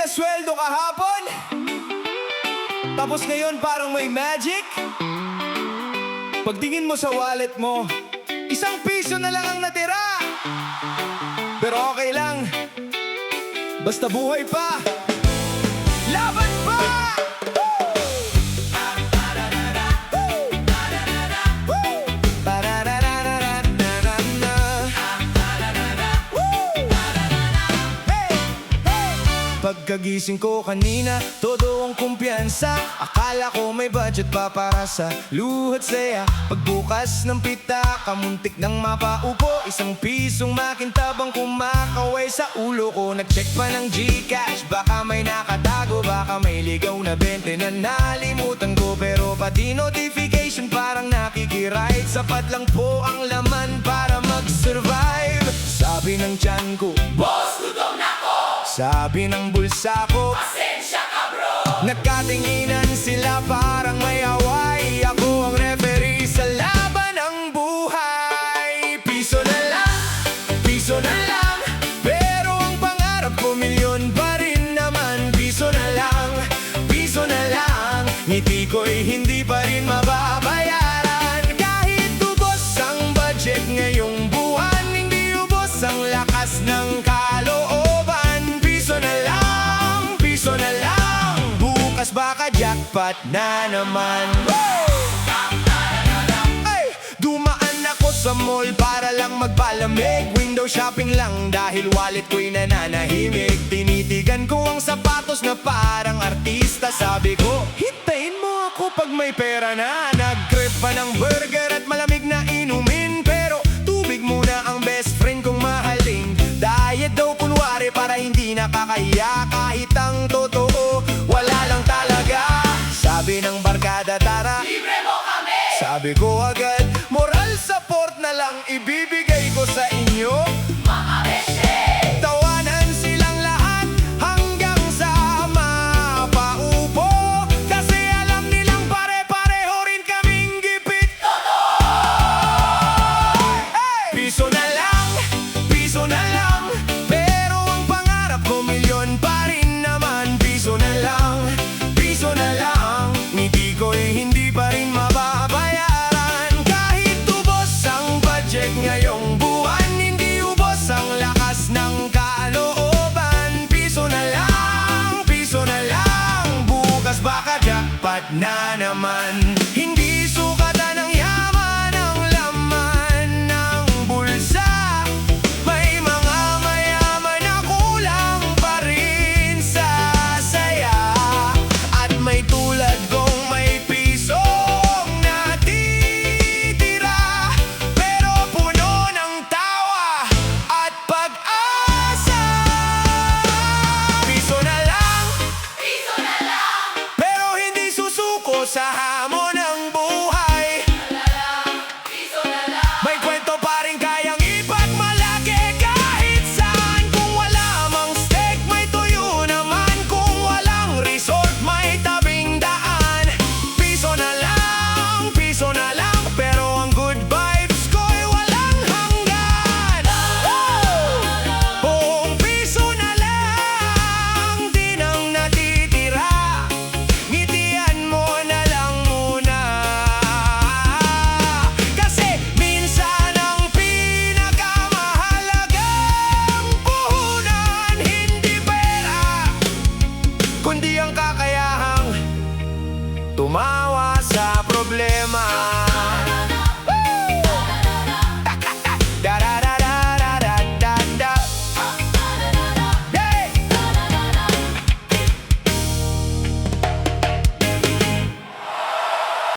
sweldo kahapon, tapos ngayon parang may magic. Pagtingin mo sa wallet mo, ₱1 na lang ang natira. Pero okay lang, basta buhay pa, laban pa! Pagkagising ko kanina, todo ang kumpiyansa. Akala ko may budget pa para sa luhat saya. Pagbukas ng pitaka, muntik nang mapaupo. ₱1 makintabang kumakaway sa ulo ko. Nag-check pa ng Gcash, baka may nakatago. Baka may ligaw na 20 na nalimutan ko. Pero pati notification parang nakikiride. Sapat lang po ang laman para mag-survive. Sabi ng tiyan ko, Boss, gutom na ko! sabi ng bulsa ko, Pasensya ka bro! nagkatinginan sila parang may away. Ako ang referee sa laban ng buhay. ₱1 na lang, ₱1 na lang. Pero ang pangarap ko milyon pa rin naman. ₱1 na lang, ₱1 na lang. Ngiti ko'y hindi pa rin mababayaran. Kahit ubos ang budget ngayong buwan, hindi ubos ang lakas ng kalooban. ₱1 na lang, ₱1 na lang. Bukas baka jackpot na naman. Ay, dumaan ako sa mall para lang magpalamig. Window shopping lang dahil wallet ko'y nananahimik. Tinitigan ko ang sapatos na parang artista. Sabi ko, hintayin mo ako pag may pera na. Nag-grip pa ng burger at malamig na inumin. Pero tubig muna ang best friend kong mahaling. Diet daw kunwari para hindi nakakahiya. Kahit ang totoo, wala lang talaga. Sabi ng barkada, tara, Libre mo kami! sabi ko agad, moral support na lang ibibigay ko sa inyo. Mga beshe! Tawanan silang lahat hanggang sa mapaupo. Kasi alam nilang pare-pareho rin kaming gipit. Hey! ₱1 na lang, ₱1 na lang. Pero ang pangarap ko milyon pa rin naman. ₱1 na lang, ₱1 na lang. Ngiti ko'y hindi pa rin mababayaran. Kahit ubos ang budget ngayong buwan, hindi ubos ang lakas ng kalooban. ₱1 na lang, ₱1 na lang. Bukas baka jackpot na naman. Hindi sukatan ng yaman ang laman ng bulsa. May mga mayaman na kulang pa rin sa saya. At may tulad kong may pisong natitira. Pero puno ng tawa at pag-asa. ₱1 na lang, ₱1 na lang! pero hindi susuko sa hamon ng buhay. ₱1 na lang! May kwento pa rin kayang ipagmalaki kahit saan. Kung wala mang steak, may tuyo naman. Kung walang resort, may tabing daan. ₱1 na lang, ₱1 na lang. Pero ang good vibes ko'y walang hanggan. Kung ₱1 na lang din ang natitira, ngitian mo na lang muna. Kasi minsan ang pinakamahalagang puhunan, hindi pera, kundi ang kakayahang tumawa sa problema.